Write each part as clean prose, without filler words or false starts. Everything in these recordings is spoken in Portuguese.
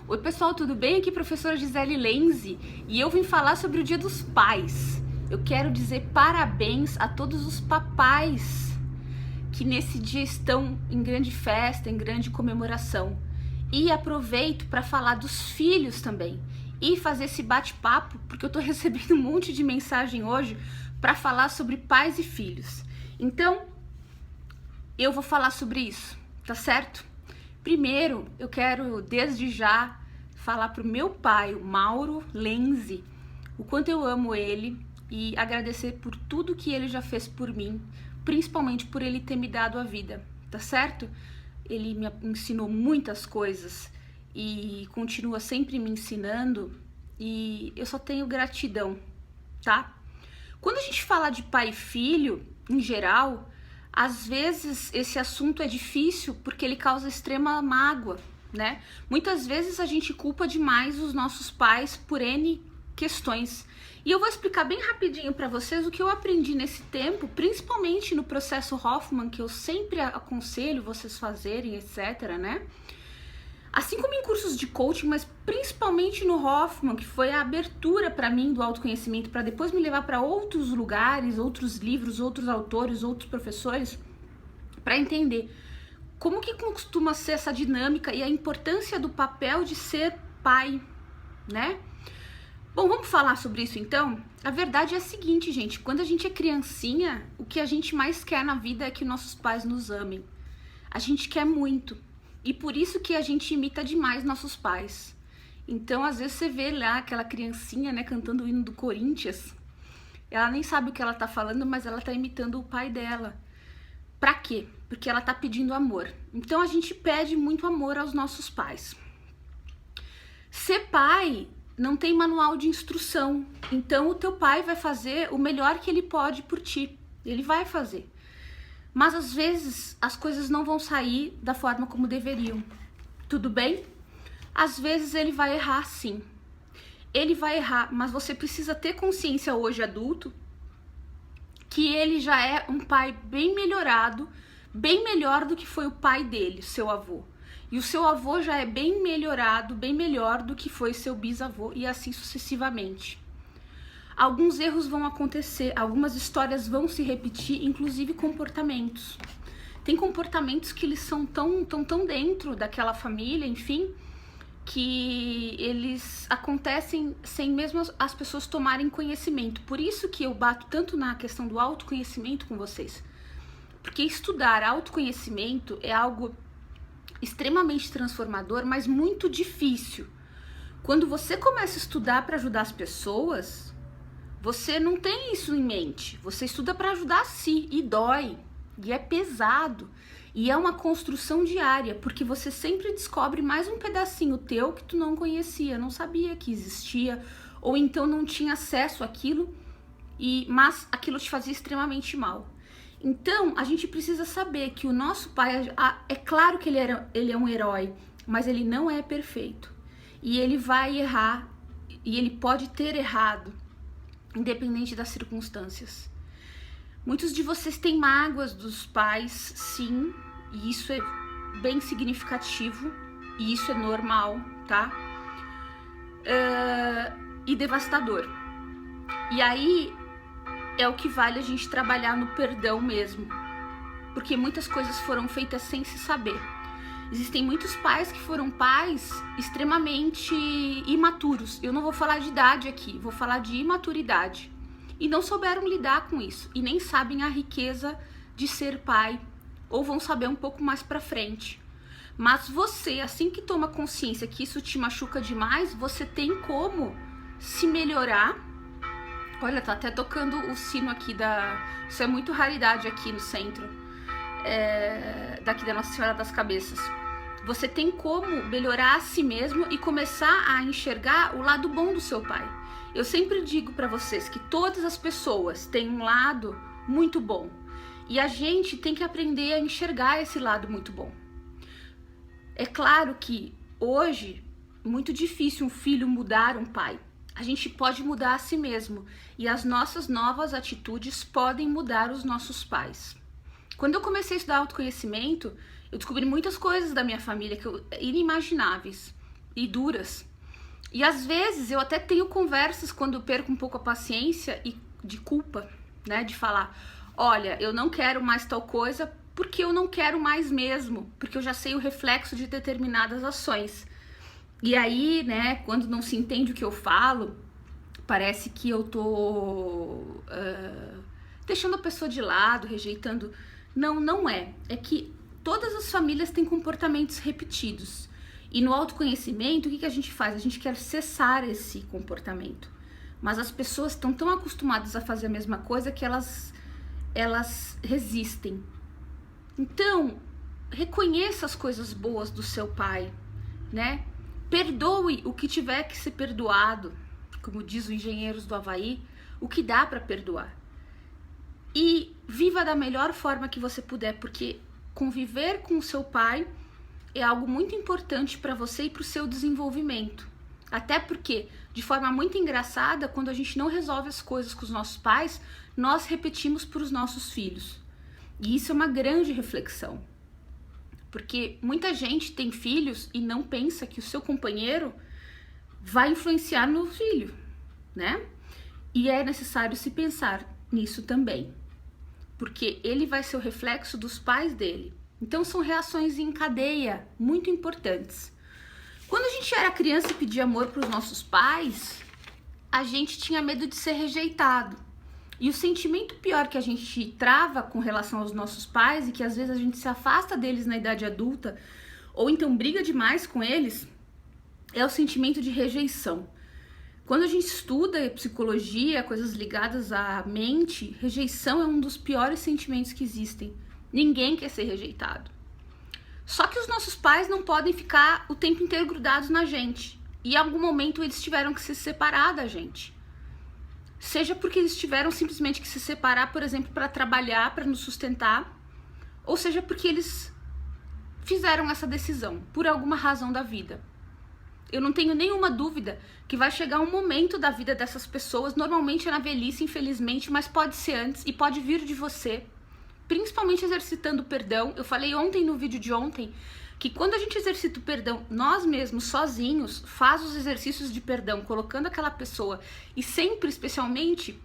Oi pessoal, tudo bem? Aqui é a professora Gisele Lenzi e eu vim falar sobre o Dia dos Pais. Eu quero dizer parabéns a todos os papais que nesse dia estão em grande festa, em grande comemoração. E aproveito para falar dos filhos também e fazer esse bate-papo, porque eu tô recebendo um monte de mensagem hoje para falar sobre pais e filhos. Então, eu vou falar sobre isso, tá certo? Primeiro, eu quero desde já falar pro meu pai, o Mauro Lenzi, o quanto eu amo ele e agradecer por tudo que ele já fez por mim, principalmente por ele ter me dado a vida, tá certo? Ele me ensinou muitas coisas e continua sempre me ensinando e eu só tenho gratidão, tá? Quando a gente fala de pai e filho, em geral, às vezes esse assunto é difícil porque ele causa extrema mágoa, né? Muitas vezes a gente culpa demais os nossos pais por N questões. E eu vou explicar bem rapidinho para vocês o que eu aprendi nesse tempo, principalmente no processo Hoffman, que eu sempre aconselho vocês fazerem, etc, né? Assim como em cursos de coaching, mas principalmente no Hoffman, que foi a abertura para mim do autoconhecimento, para depois me levar para outros lugares, outros livros, outros autores, outros professores, para entender como que costuma ser essa dinâmica e a importância do papel de ser pai, né? Bom, vamos falar sobre isso então? A verdade é a seguinte, gente, quando a gente é criancinha, o que a gente mais quer na vida é que nossos pais nos amem. A gente quer muito. E por isso que a gente imita demais nossos pais. Então, às vezes você vê lá aquela criancinha, né, cantando o hino do Corinthians. Ela nem sabe o que ela tá falando, mas ela tá imitando o pai dela. Pra quê? Porque ela tá pedindo amor. Então, a gente pede muito amor aos nossos pais. Ser pai não tem manual de instrução. Então, o teu pai vai fazer o melhor que ele pode por ti. Ele vai fazer. Mas às vezes as coisas não vão sair da forma como deveriam. Tudo bem? Às vezes ele vai errar sim. Ele vai errar, mas você precisa ter consciência hoje adulto que ele já é um pai bem melhorado, bem melhor do que foi o pai dele, seu avô. E o seu avô já é bem melhorado, bem melhor do que foi seu bisavô e assim sucessivamente. Alguns erros vão acontecer, algumas histórias vão se repetir, inclusive comportamentos. Tem comportamentos que eles são tão dentro daquela família, enfim, que eles acontecem sem mesmo as pessoas tomarem conhecimento. Por isso que eu bato tanto na questão do autoconhecimento com vocês. Porque estudar autoconhecimento é algo extremamente transformador, mas muito difícil. Quando você começa a estudar para ajudar as pessoas, você não tem isso em mente, você estuda para ajudar a si e dói, e é pesado, e é uma construção diária, porque você sempre descobre mais um pedacinho teu que tu não conhecia, não sabia que existia, ou então não tinha acesso àquilo, mas aquilo te fazia extremamente mal. Então, a gente precisa saber que o nosso pai, é claro que ele é um herói, mas ele não é perfeito, e ele vai errar, e ele pode ter errado, independente das circunstâncias. Muitos de vocês têm mágoas dos pais, sim, e isso é bem significativo, e isso é normal, tá? E devastador. E aí é o que vale a gente trabalhar no perdão mesmo, porque muitas coisas foram feitas sem se saber. Existem muitos pais que foram pais extremamente imaturos. Eu não vou falar de idade aqui, vou falar de imaturidade. E não souberam lidar com isso. E nem sabem a riqueza de ser pai. Ou vão saber um pouco mais pra frente. Mas você, assim que toma consciência que isso te machuca demais, você tem como se melhorar. Olha, tá até tocando o sino aqui Isso é muito raridade aqui no centro. Daqui da Nossa Senhora das Cabeças. Você tem como melhorar a si mesmo e começar a enxergar o lado bom do seu pai. Eu sempre digo para vocês que todas as pessoas têm um lado muito bom e a gente tem que aprender a enxergar esse lado muito bom. É claro que hoje é muito difícil um filho mudar um pai. A gente pode mudar a si mesmo e as nossas novas atitudes podem mudar os nossos pais. Quando eu comecei a estudar autoconhecimento, eu descobri muitas coisas da minha família que inimagináveis. e duras. E às vezes eu até tenho conversas quando eu perco um pouco a paciência e de culpa, né? De falar, olha, eu não quero mais tal coisa porque eu não quero mais mesmo, porque eu já sei o reflexo de determinadas ações. E aí, né, quando não se entende o que eu falo, parece que eu tô deixando a pessoa de lado, rejeitando. Não, não é. É que todas as famílias têm comportamentos repetidos. E no autoconhecimento, o que a gente faz? A gente quer cessar esse comportamento. Mas as pessoas estão tão acostumadas a fazer a mesma coisa que elas resistem. Então, reconheça as coisas boas do seu pai, né? Perdoe o que tiver que ser perdoado, como diz o Engenheiros do Havaí, o que dá para perdoar. E viva da melhor forma que você puder, porque conviver com o seu pai é algo muito importante para você e para o seu desenvolvimento. Até porque, de forma muito engraçada, quando a gente não resolve as coisas com os nossos pais, nós repetimos para os nossos filhos. E isso é uma grande reflexão. Porque muita gente tem filhos e não pensa que o seu companheiro vai influenciar no filho, né? E é necessário se pensar nisso também. Porque ele vai ser o reflexo dos pais dele. Então são reações em cadeia muito importantes. Quando a gente era criança e pedia amor para os nossos pais, a gente tinha medo de ser rejeitado. E o sentimento pior que a gente trava com relação aos nossos pais e que às vezes a gente se afasta deles na idade adulta ou então briga demais com eles é o sentimento de rejeição. Quando a gente estuda psicologia, coisas ligadas à mente, rejeição é um dos piores sentimentos que existem. Ninguém quer ser rejeitado. Só que os nossos pais não podem ficar o tempo inteiro grudados na gente. E em algum momento eles tiveram que se separar da gente. Seja porque eles tiveram simplesmente que se separar, por exemplo, para trabalhar, para nos sustentar, ou seja porque eles fizeram essa decisão, por alguma razão da vida. Eu não tenho nenhuma dúvida que vai chegar um momento da vida dessas pessoas, normalmente é na velhice, infelizmente, mas pode ser antes e pode vir de você, principalmente exercitando o perdão. Eu falei ontem no vídeo de ontem que quando a gente exercita o perdão, nós mesmos, sozinhos, faz os exercícios de perdão, colocando aquela pessoa, e sempre, especialmente,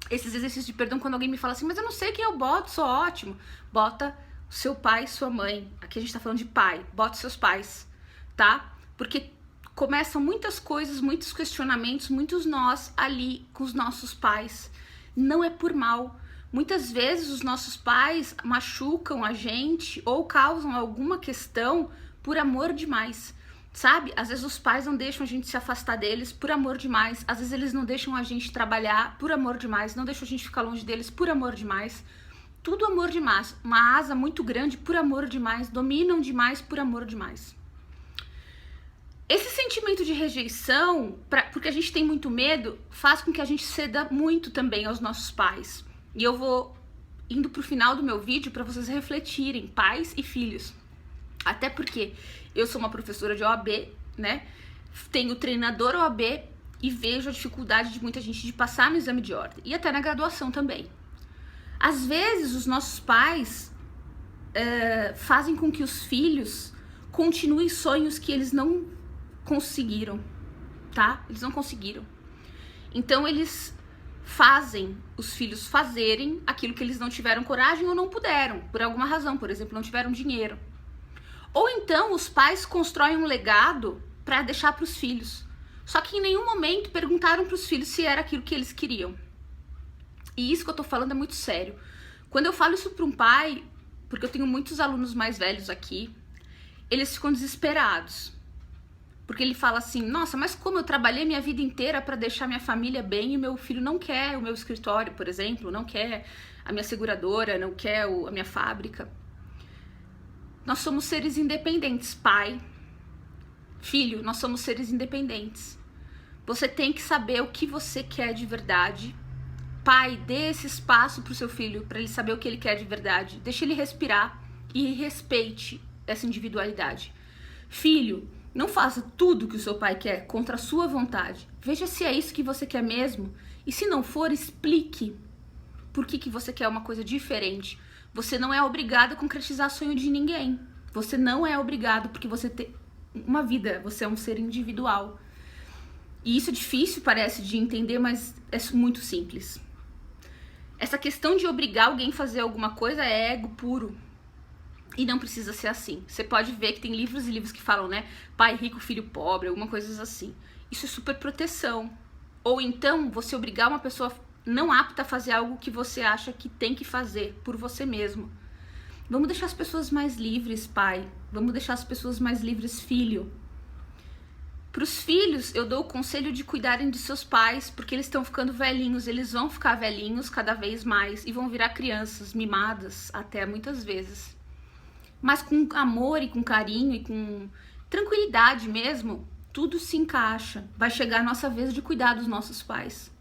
esses exercícios de perdão, quando alguém me fala assim, mas eu não sei quem eu boto, sou ótimo. Bota seu pai, sua mãe, aqui a gente tá falando de pai, bota seus pais, tá? Porque começam muitas coisas, muitos questionamentos, muitos nós ali com os nossos pais. Não é por mal. Muitas vezes os nossos pais machucam a gente ou causam alguma questão por amor demais, sabe? Às vezes os pais não deixam a gente se afastar deles por amor demais, às vezes eles não deixam a gente trabalhar por amor demais, não deixam a gente ficar longe deles por amor demais. Tudo amor demais, uma asa muito grande por amor demais, dominam demais por amor demais. Esse sentimento de rejeição, porque a gente tem muito medo, faz com que a gente ceda muito também aos nossos pais. E eu vou indo pro final do meu vídeo para vocês refletirem, pais e filhos. Até porque eu sou uma professora de OAB, né? Tenho treinador OAB e vejo a dificuldade de muita gente de passar no exame de ordem. E até na graduação também. Às vezes os nossos pais fazem com que os filhos continuem sonhos que eles não conseguiram, tá? Eles não conseguiram. Então eles fazem os filhos fazerem aquilo que eles não tiveram coragem ou não puderam, por alguma razão, por exemplo, não tiveram dinheiro. Ou então os pais constroem um legado para deixar para os filhos. Só que em nenhum momento perguntaram para os filhos se era aquilo que eles queriam. E isso que eu tô falando é muito sério. Quando eu falo isso para um pai, porque eu tenho muitos alunos mais velhos aqui, eles ficam desesperados. Porque ele fala assim, nossa, mas como eu trabalhei minha vida inteira para deixar minha família bem e meu filho não quer o meu escritório, por exemplo, não quer a minha seguradora, não quer a minha fábrica. Nós somos seres independentes, pai, filho, nós somos seres independentes. Você tem que saber o que você quer de verdade. Pai, dê esse espaço pro seu filho, para ele saber o que ele quer de verdade. Deixe ele respirar e respeite essa individualidade. Filho, não faça tudo que o seu pai quer contra a sua vontade. Veja se é isso que você quer mesmo. E se não for, explique por que você quer uma coisa diferente. Você não é obrigado a concretizar sonho de ninguém. Você não é obrigado, porque você uma vida, você é um ser individual. E isso é difícil, parece, de entender, mas é muito simples. Essa questão de obrigar alguém a fazer alguma coisa é ego puro. E não precisa ser assim. Você pode ver que tem livros e livros que falam, né? Pai rico, filho pobre, alguma coisa assim. Isso é super proteção. Ou então, você obrigar uma pessoa não apta a fazer algo que você acha que tem que fazer por você mesmo. Vamos deixar as pessoas mais livres, pai. Vamos deixar as pessoas mais livres, filho. Para os filhos, eu dou o conselho de cuidarem de seus pais, porque eles estão ficando velhinhos, eles vão ficar velhinhos cada vez mais e vão virar crianças mimadas até muitas vezes. Mas com amor e com carinho e com tranquilidade mesmo, tudo se encaixa. Vai chegar a nossa vez de cuidar dos nossos pais.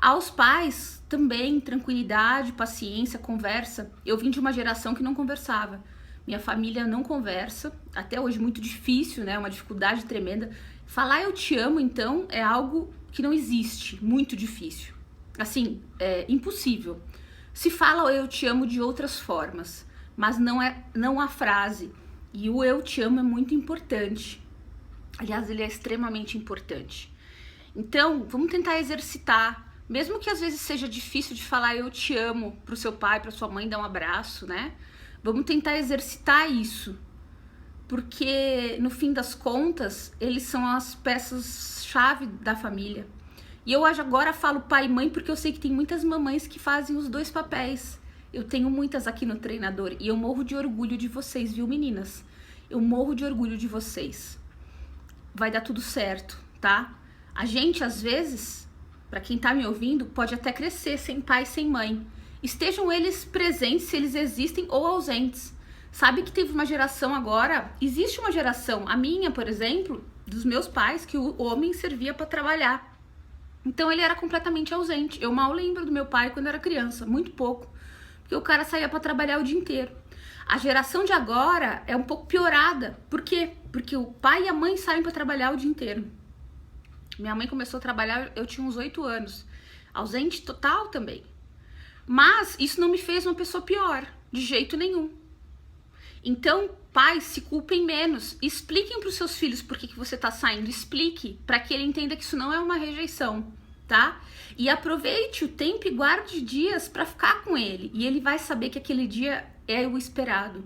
Aos pais também, tranquilidade, paciência, conversa. Eu vim de uma geração que não conversava. Minha família não conversa, até hoje muito difícil, né? Uma dificuldade tremenda. Falar eu te amo, então, é algo que não existe, muito difícil. Assim, é impossível. Se fala eu te amo de outras formas, mas não a frase. E o eu te amo é muito importante. Aliás, ele é extremamente importante. Então, vamos tentar exercitar. Mesmo que às vezes seja difícil de falar eu te amo pro seu pai, pra sua mãe, dar um abraço, né? Vamos tentar exercitar isso. Porque, no fim das contas, eles são as peças-chave da família. E eu agora falo pai e mãe porque eu sei que tem muitas mamães que fazem os dois papéis. Eu tenho muitas aqui no treinador e eu morro de orgulho de vocês, viu, meninas? Eu morro de orgulho de vocês. Vai dar tudo certo, tá? A gente, às vezes, para quem tá me ouvindo, pode até crescer sem pai e sem mãe. Estejam eles presentes, se eles existem, ou ausentes. Sabe que teve uma geração agora, existe uma geração, a minha, por exemplo, dos meus pais, que o homem servia para trabalhar. Então ele era completamente ausente. Eu mal lembro do meu pai quando era criança, muito pouco. Porque o cara saía para trabalhar o dia inteiro. A geração de agora é um pouco piorada. Por quê? Porque o pai e a mãe saem para trabalhar o dia inteiro. Minha mãe começou a trabalhar, eu tinha uns 8 anos. Ausente total também. Mas isso não me fez uma pessoa pior, de jeito nenhum. Então, pais, se culpem menos. Expliquem para os seus filhos por que você está saindo. Explique para que ele entenda que isso não é uma rejeição, tá? E aproveite o tempo e guarde dias para ficar com ele. E ele vai saber que aquele dia é o esperado.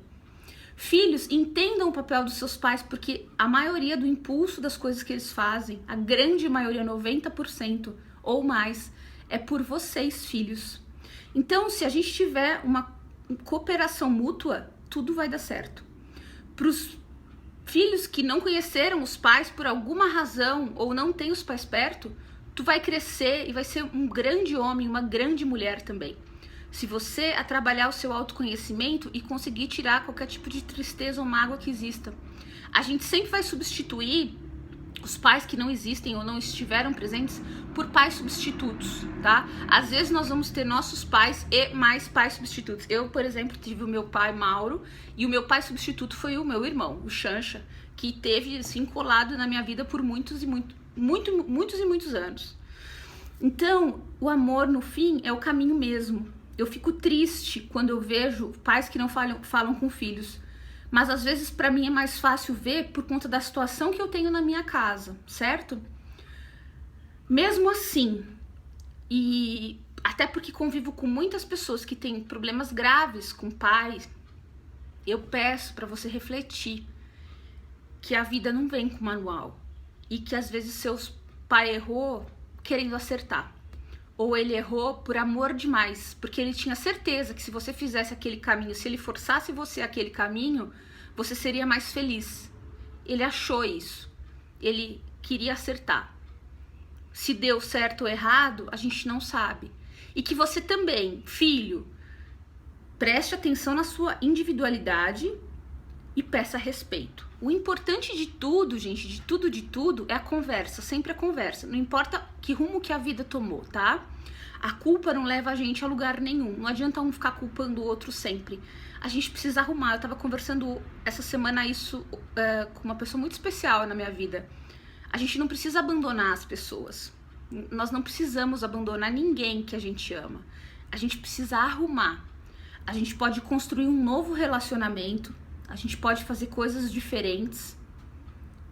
Filhos, entendam o papel dos seus pais, porque a maioria do impulso das coisas que eles fazem, a grande maioria, 90% ou mais, é por vocês, filhos. Então, se a gente tiver uma cooperação mútua, tudo vai dar certo. Para os filhos que não conheceram os pais por alguma razão ou não têm os pais perto, tu vai crescer e vai ser um grande homem, uma grande mulher também. Se você a trabalhar o seu autoconhecimento e conseguir tirar qualquer tipo de tristeza ou mágoa que exista. A gente sempre vai substituir os pais que não existem ou não estiveram presentes por pais substitutos, tá? Às vezes nós vamos ter nossos pais e mais pais substitutos. Eu, por exemplo, tive o meu pai Mauro e o meu pai substituto foi o meu irmão, o Xanxa, que teve assim colado na minha vida por muitos e muitos anos. Então, o amor no fim é o caminho mesmo. Eu fico triste quando eu vejo pais que não falam com filhos. Mas às vezes para mim é mais fácil ver por conta da situação que eu tenho na minha casa, certo? Mesmo assim, e até porque convivo com muitas pessoas que têm problemas graves com pais, eu peço para você refletir que a vida não vem com manual e que às vezes seu pai errou querendo acertar. Ou ele errou por amor demais, porque ele tinha certeza que se você fizesse aquele caminho, se ele forçasse você aquele caminho, você seria mais feliz. Ele achou isso. Ele queria acertar. Se deu certo ou errado, a gente não sabe. E que você também, filho, preste atenção na sua individualidade e peça respeito. O importante de tudo, gente, de tudo, é a conversa, sempre a conversa. Não importa que rumo que a vida tomou, tá? A culpa não leva a gente a lugar nenhum. Não adianta um ficar culpando o outro sempre. A gente precisa arrumar. Eu tava conversando essa semana isso com uma pessoa muito especial na minha vida. A gente não precisa abandonar as pessoas. Nós não precisamos abandonar ninguém que a gente ama. A gente precisa arrumar. A gente pode construir um novo relacionamento. A gente pode fazer coisas diferentes.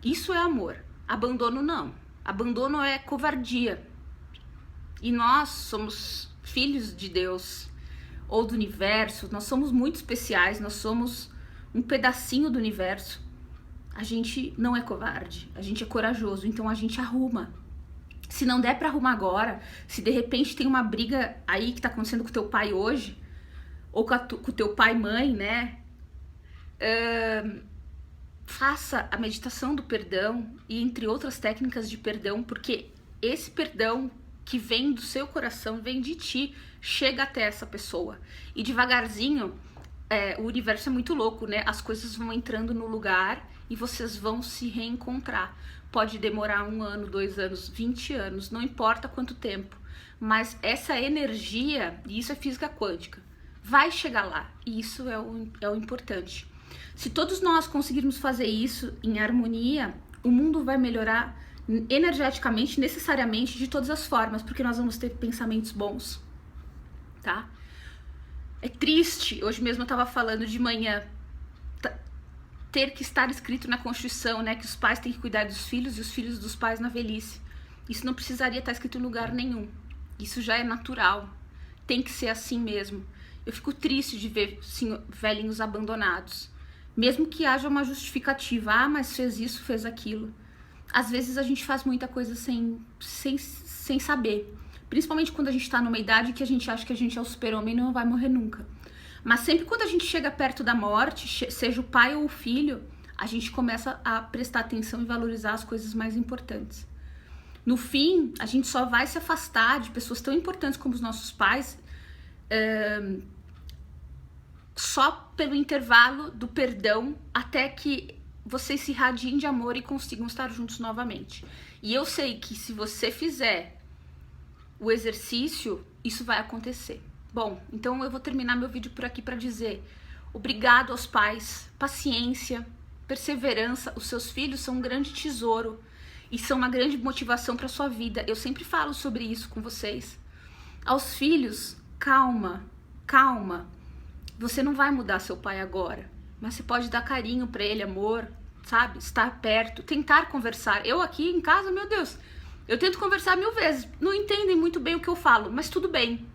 Isso é amor. Abandono não. Abandono é covardia. E nós somos filhos de Deus ou do universo, nós somos muito especiais, nós somos um pedacinho do universo. A gente não é covarde, a gente é corajoso, então a gente arruma. Se não der pra arrumar agora, se de repente tem uma briga aí que tá acontecendo com o teu pai hoje, ou com o teu pai e mãe, né? Faça a meditação do perdão e entre outras técnicas de perdão, porque esse perdão que vem do seu coração, vem de ti, chega até essa pessoa. E devagarzinho, o universo é muito louco, né? As coisas vão entrando no lugar e vocês vão se reencontrar. Pode demorar 1 ano, 2 anos, 20 anos, não importa quanto tempo. Mas essa energia, e isso é física quântica, vai chegar lá. E isso é o importante. Se todos nós conseguirmos fazer isso em harmonia, o mundo vai melhorar energeticamente, necessariamente, de todas as formas, porque nós vamos ter pensamentos bons, tá? É triste, hoje mesmo eu tava falando de manhã, ter que estar escrito na Constituição, né, que os pais têm que cuidar dos filhos e os filhos dos pais na velhice. Isso não precisaria estar escrito em lugar nenhum. Isso já é natural. Tem que ser assim mesmo. Eu fico triste de ver velhinhos abandonados. Mesmo que haja uma justificativa. Ah, mas fez isso, fez aquilo. Às vezes a gente faz muita coisa sem saber. Principalmente quando a gente tá numa idade que a gente acha que a gente é o super-homem e não vai morrer nunca. Mas sempre quando a gente chega perto da morte, seja o pai ou o filho, a gente começa a prestar atenção e valorizar as coisas mais importantes. No fim, a gente só vai se afastar de pessoas tão importantes como os nossos pais só pelo intervalo do perdão até que vocês se irradiem de amor e consigam estar juntos novamente. E eu sei que se você fizer o exercício, isso vai acontecer. Bom, então eu vou terminar meu vídeo por aqui para dizer obrigado aos pais, paciência, perseverança. Os seus filhos são um grande tesouro e são uma grande motivação para sua vida. Eu sempre falo sobre isso com vocês. Aos filhos, calma, calma. Você não vai mudar seu pai agora, mas você pode dar carinho para ele, amor, sabe? Estar perto, tentar conversar. Eu aqui em casa, meu Deus, eu tento conversar 1000 vezes. Não entendem muito bem o que eu falo, mas tudo bem.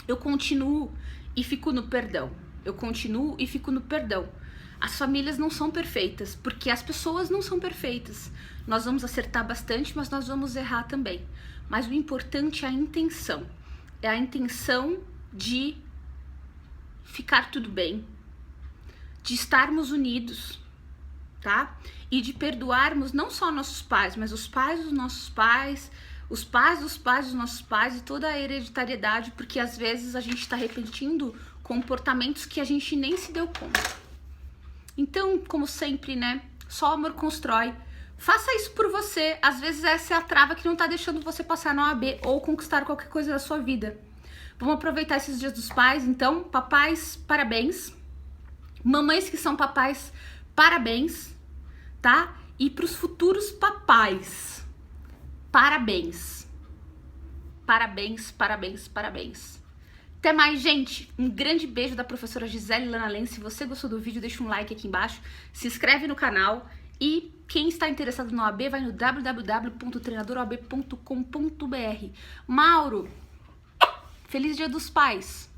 Eu continuo e fico no perdão. Eu continuo e fico no perdão. As famílias não são perfeitas, porque as pessoas não são perfeitas. Nós vamos acertar bastante, mas nós vamos errar também. Mas o importante é a intenção. É a intenção de ficar tudo bem, de estarmos unidos, tá? E de perdoarmos não só nossos pais, mas os pais dos nossos pais, os pais dos pais dos nossos pais e toda a hereditariedade, porque às vezes a gente está repetindo comportamentos que a gente nem se deu conta. Então, como sempre, né? Só o amor constrói. Faça isso por você. Às vezes essa é a trava que não tá deixando você passar na OAB ou conquistar qualquer coisa da sua vida. Vamos aproveitar esses dias dos pais, então. Papais, parabéns. Mamães que são papais, parabéns, tá? E pros futuros papais, parabéns. Parabéns, parabéns, parabéns. Até mais, gente. Um grande beijo da professora Gisele Lanalense. Se você gostou do vídeo, deixa um like aqui embaixo. Se inscreve no canal. E quem está interessado no OAB, vai no www.treinadoroab.com.br. Mauro, feliz Dia dos Pais!